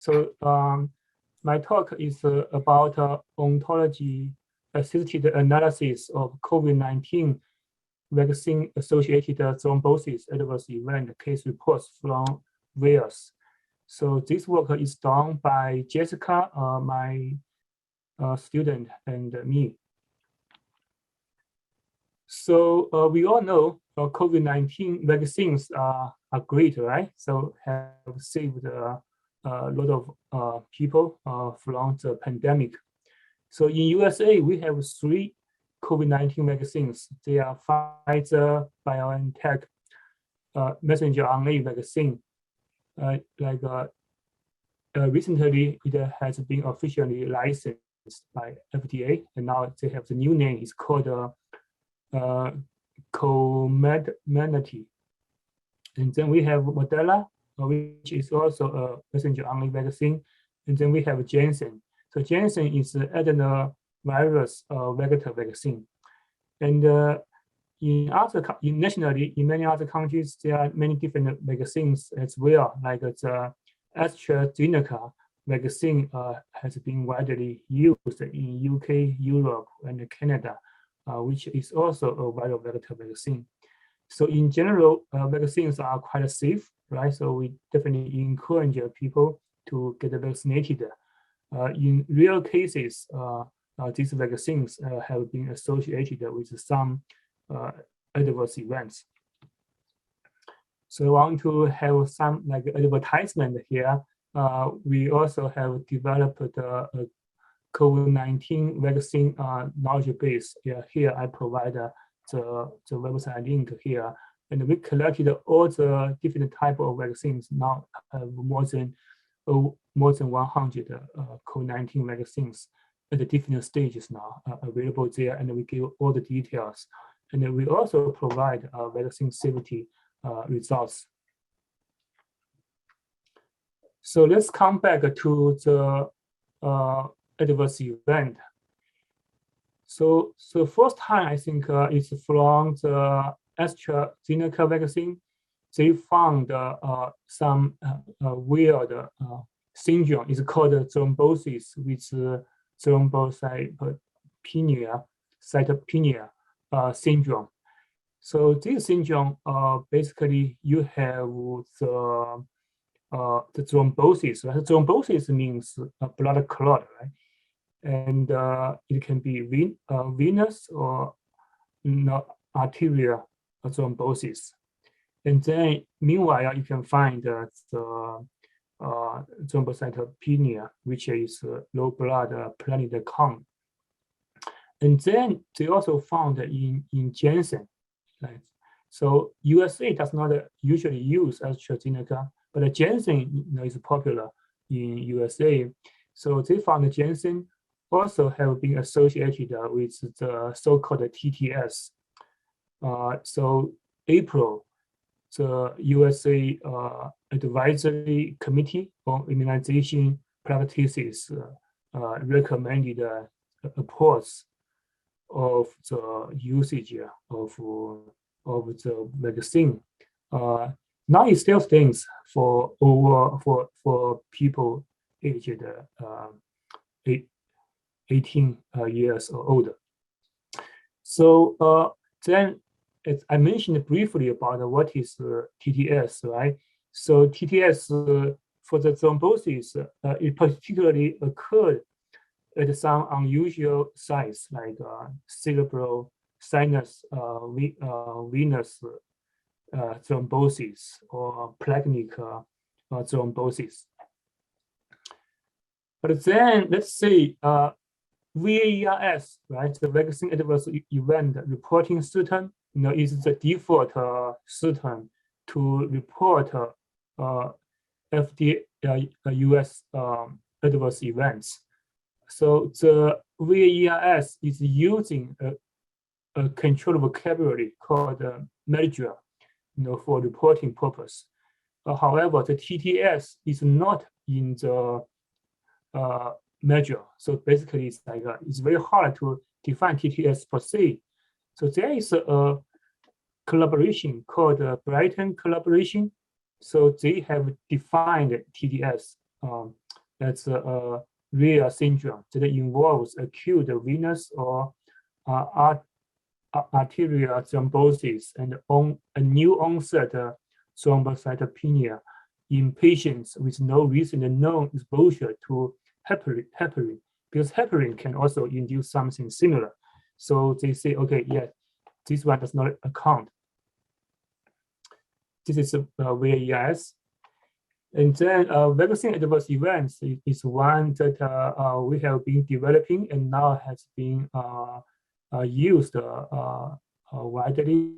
So my talk is about ontology-assisted analysis of COVID-19 vaccine-associated thrombosis adverse event case reports from VAERS. So this work is done by Jessica, my student, and me. So we all know COVID-19 vaccines are great, right? So have saved a lot of people from the pandemic. So in USA, we have 3 COVID-19 vaccines. They are Pfizer, BioNTech messenger RNA vaccine. Recently, it has been officially licensed by FDA, and now they have the new name. It's called Comirnaty. And then we have Moderna, which is also a messenger RNA vaccine. And then we have Janssen. So Janssen is the adenovirus vector vaccine. And nationally, in many other countries, there are many different vaccines as well, like the AstraZeneca vaccine has been widely used in UK, Europe, and Canada, which is also a viral vector vaccine. So in general, vaccines are quite safe, right? So we definitely encourage people to get vaccinated. In real cases, these vaccines have been associated with some adverse events. So I want to have some advertisement here. We also have developed a COVID-19 vaccine knowledge base. Here I provide the website link here, and we collected all the different type of vaccines. Now have more than 100 COVID-19 vaccines at the different stages now available there, and we give all the details. And then we also provide vaccine safety results. So let's come back to the adverse event. So first time I think is from the AstraZeneca vaccine. They found some weird syndrome. It's called thrombosis with thrombocytopenia syndrome. So this syndrome, basically you have the thrombosis. Right? Thrombosis means a blood clot, right? And it can be venous or arterial thrombosis. And then meanwhile, you can find the thrombocytopenia, which is low blood platelet count. And then they also found in Janssen, right? So USA does not usually use AstraZeneca, but Janssen is popular in USA. So they found Janssen also have been associated with the so-called TTS. So April, the USA Advisory Committee on Immunization Practices recommended a pause of the usage of the vaccine. Now it still stands for people aged 18 years or older. So then, as I mentioned briefly about what is TTS, right? So TTS for the thrombosis, it particularly occurred at some unusual sites like cerebral, sinus, venous thrombosis or plasmic thrombosis. But then let's say VAERS, right? The vaccine adverse event reporting system, is the default system to report FDA US adverse events. So the VAERS is using a controlled vocabulary called measure, for reporting purpose. However, the TTS is not in the measure. So basically, it's very hard to define TTS per se. So there is a collaboration called Brighton collaboration. So they have defined TTS That's a rare syndrome that involves acute venous or arterial thrombosis and a new onset thrombocytopenia in patients with no recent known exposure to heparin, because heparin can also induce something similar. So they say, okay, yeah, this one does not account. This is VAERS. And then vaccine adverse events is one that we have been developing and now has been used widely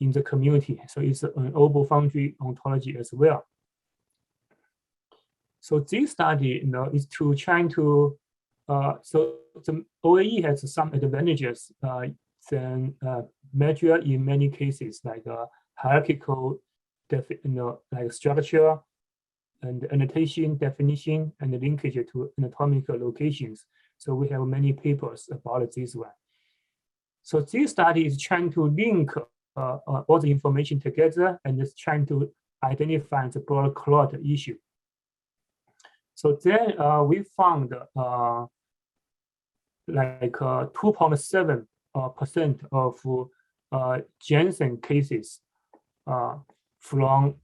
in the community. So it's an oval foundry ontology as well. So this study, is to trying to, so the OAE has some advantages than measure in many cases, like hierarchical, like structure and annotation, definition, and the linkage to anatomical locations. So we have many papers about this one. So this study is trying to link all the information together and is trying to identify the broad clot issue. So then we found like 2.7% of Janssen cases from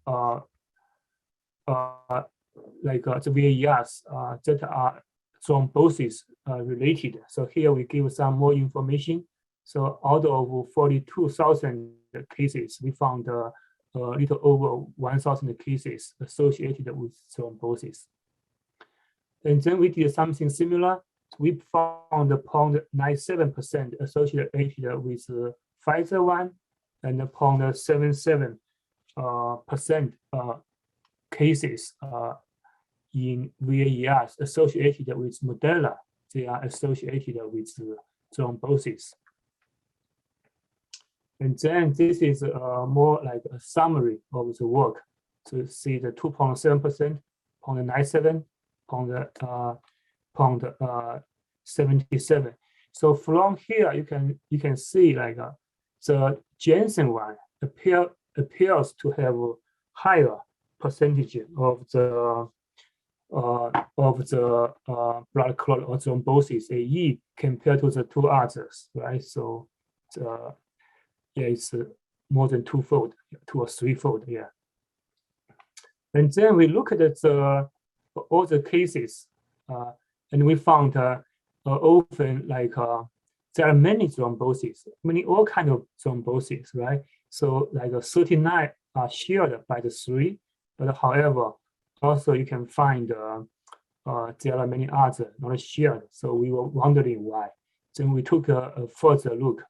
like the VAERS that are thrombosis related. So here we give some more information. So out of 42,000 cases, we found a little over 1,000 cases associated with thrombosis. And then we did something similar. We found 0.97% associated with Pfizer one and 0.77% cases in VAERS associated with Moderna. They are associated with thrombosis. And then this is more like a summary of the work. So you see the 2.7%, 0.97, 0.77. So from here you can see like the Janssen one appears to have a higher percentage of the blood clot or thrombosis AE compared to the two others, right? So yeah, it's more than twofold, 2 or 3-fold, yeah. And then we look at all the cases, and we found often like there are many thrombosis, all kind of thrombosis, right? So like 39 are shared by the 3, but however, also you can find there are many others not shared. So we were wondering why. Then we took a further look.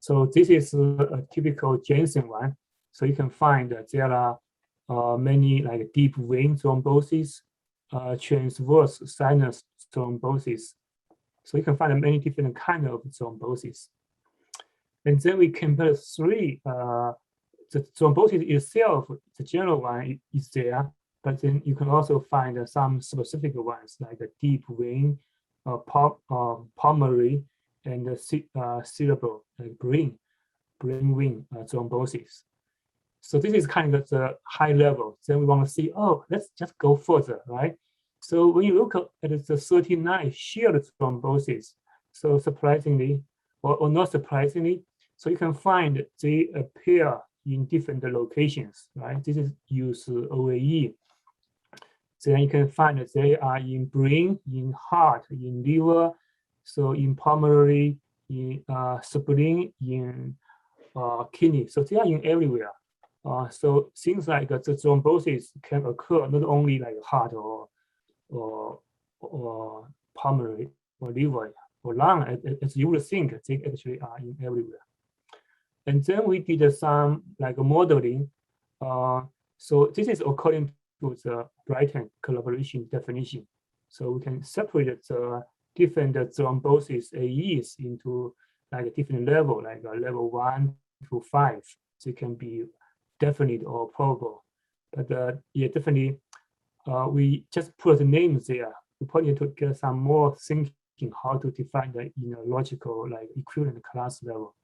So this is a typical Janssen one. So you can find that there are many like deep vein thrombosis, transverse sinus thrombosis. So you can find many different kinds of thrombosis. And then we compare 3. The thrombosis itself, the general one is there, but then you can also find some specific ones like a deep vein, pulmonary, and cerebral, like brain vein thrombosis. So this is kind of the high level. Then we want to see, oh, let's just go further, right? So when you look at the 39 shared thrombosis, so surprisingly, or not surprisingly, so you can find they appear in different locations, right? This is use OAE. Then you can find that they are in brain, in heart, in liver, so in pulmonary, in spleen, in kidney. So they are in everywhere. So things like the thrombosis can occur not only like heart or pulmonary or liver or lung, as you would think, they actually are in everywhere. And then we did some like modeling. So this is according to the Brighton collaboration definition. So we can separate the different thrombosis AEs into like a different level, like a level 1 to 5. So it can be definite or probable. But yeah, definitely, we just put the names there. We probably need to get some more thinking how to define that in a logical, like equivalent class level.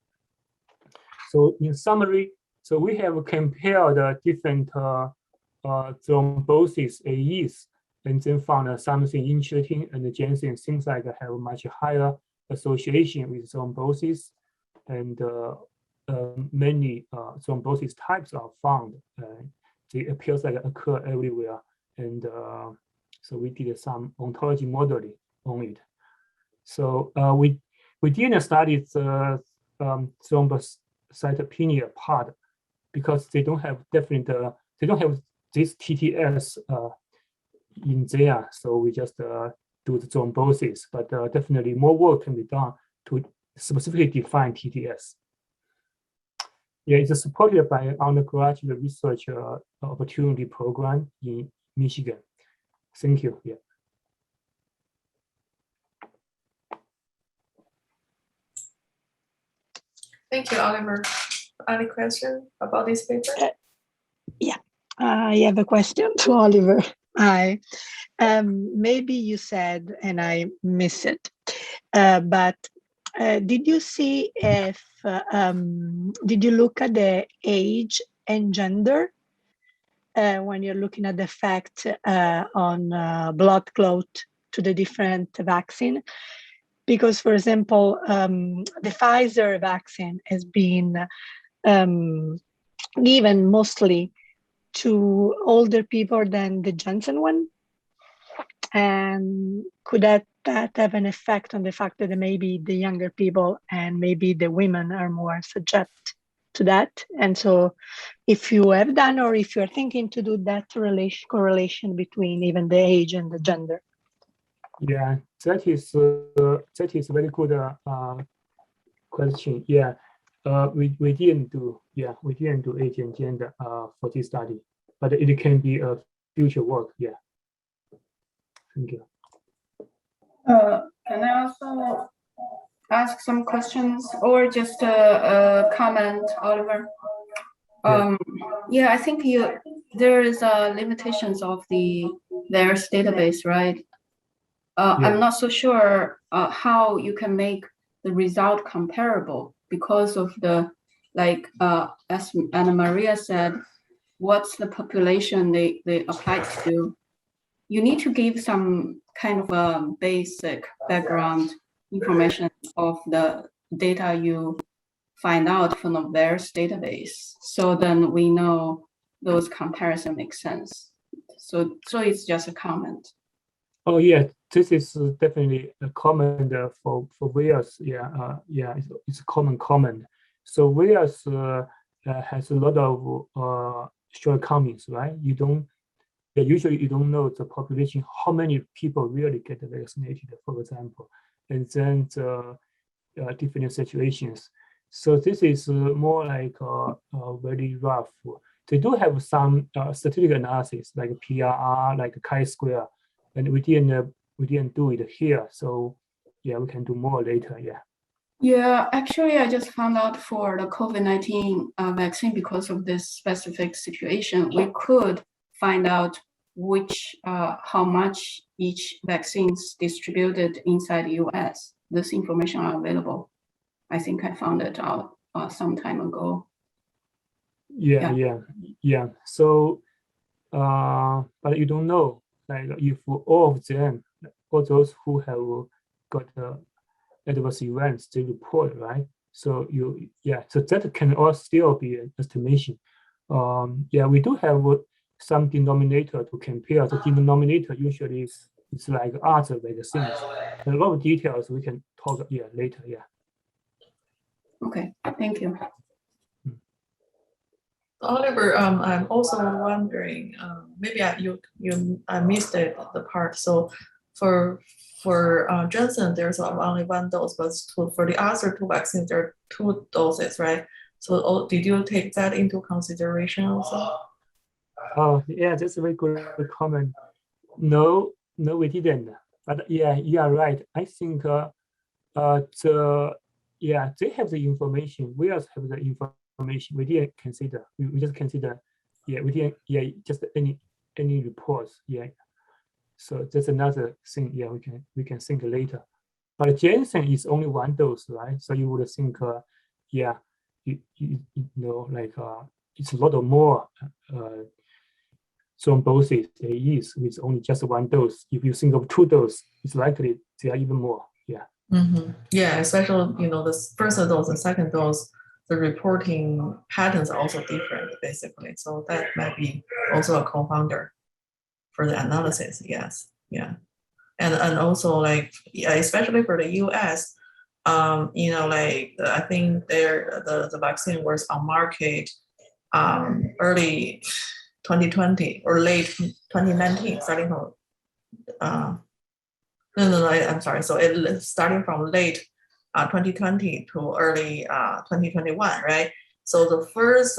So in summary, so we have compared the different thrombosis AEs and then found something interesting, and Janssen seems like have a much higher association with thrombosis, and many thrombosis types are found. They appears like occur everywhere, and so we did some ontology modeling on it. So we didn't study the thrombocytopenia part because they don't have different, they don't have this TTS in there. So we just do the thrombosis, but definitely more work can be done to specifically define TTS. Yeah, it's supported by undergraduate research opportunity program in Michigan. Thank you. Yeah. Thank you, Oliver. Any question about this paper? Yeah, I have a question to Oliver. Maybe you said, and I missed it, but did you see if, did you look at the age and gender when you're looking at the effect on blood clot to the different vaccine? Because, for example, the Pfizer vaccine has been given mostly to older people than the Janssen one. And could that have an effect on the fact that maybe the younger people and maybe the women are more subject to that? And so if you have done, or if you're thinking to do that correlation between even the age and the gender. Yeah, that is a very good question. Yeah, we didn't do age and gender for this study, but it can be a future work. Yeah. Thank you. Can I also ask some questions or just a comment, Oliver? Yeah, I think there is limitations of the VAERS database, right? I'm not so sure how you can make the result comparable because of the, like, as Anna Maria said, what's the population they applied to? You need to give some kind of a basic background information of the data you find out from the VAERS database. So then we know those comparisons make sense. So it's just a comment. Oh yeah, this is definitely a comment for VAERS. Yeah, it's a common comment. So VAERS has a lot of shortcomings, right? Usually you don't know the population, how many people really get vaccinated, for example, and then the different situations. So this is more like very rough. They do have some statistical analysis like PRR, like chi-square, and we didn't do it here. So yeah, we can do more later. Yeah. Yeah, actually, I just found out for the COVID-19 vaccine, because of this specific situation, we could find out which, how much each vaccines distributed inside the US. This information are available. I think I found it out some time ago. Yeah. So, but you don't know, like, if all of them, all those who have got adverse events, they report, right? So so that can all still be an estimation. Yeah, we do have some denominator to compare. The denominator usually is like other vaccines. A lot of details we can talk later. Yeah. Okay, thank you. Oliver, I'm also wondering, maybe I missed the part. So for Janssen, there's only one dose, but for the other two vaccines, there are 2 doses, right? So did you take that into consideration also? Oh yeah, that's a very good comment. No, we didn't. But yeah, you are right. I think they have the information. We also have the information. We didn't consider. We just consider. Yeah, we didn't. Yeah, just any reports. Yeah. So that's another thing. Yeah, we can think later. But Janssen is only 1 dose, right? So you would think, you know, like it's a lot of more thrombosis AEs with only just one dose. If you think of 2 doses, it's likely there are even more. Yeah. Yeah, especially the first dose and second dose, the reporting patterns are also different, basically. So that might be also a confounder for the analysis. Yes. Yeah. And also like, especially for the US, I think the vaccine was on market early 2020 or late 2019, starting from I'm sorry. So it starting from late 2020 to early 2021, right? So the first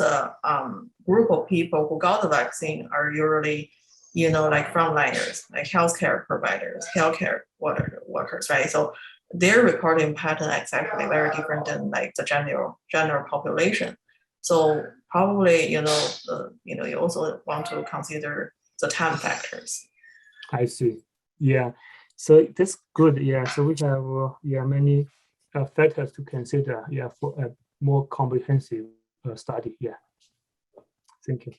group of people who got the vaccine are usually, like frontliners, like healthcare providers, healthcare workers, right? So their reporting pattern is actually very different than like the general population. So probably, you also want to consider the time factors. I see. Yeah. So that's good. Yeah. So we have many factors to consider. Yeah, for a more comprehensive study. Yeah. Thank you.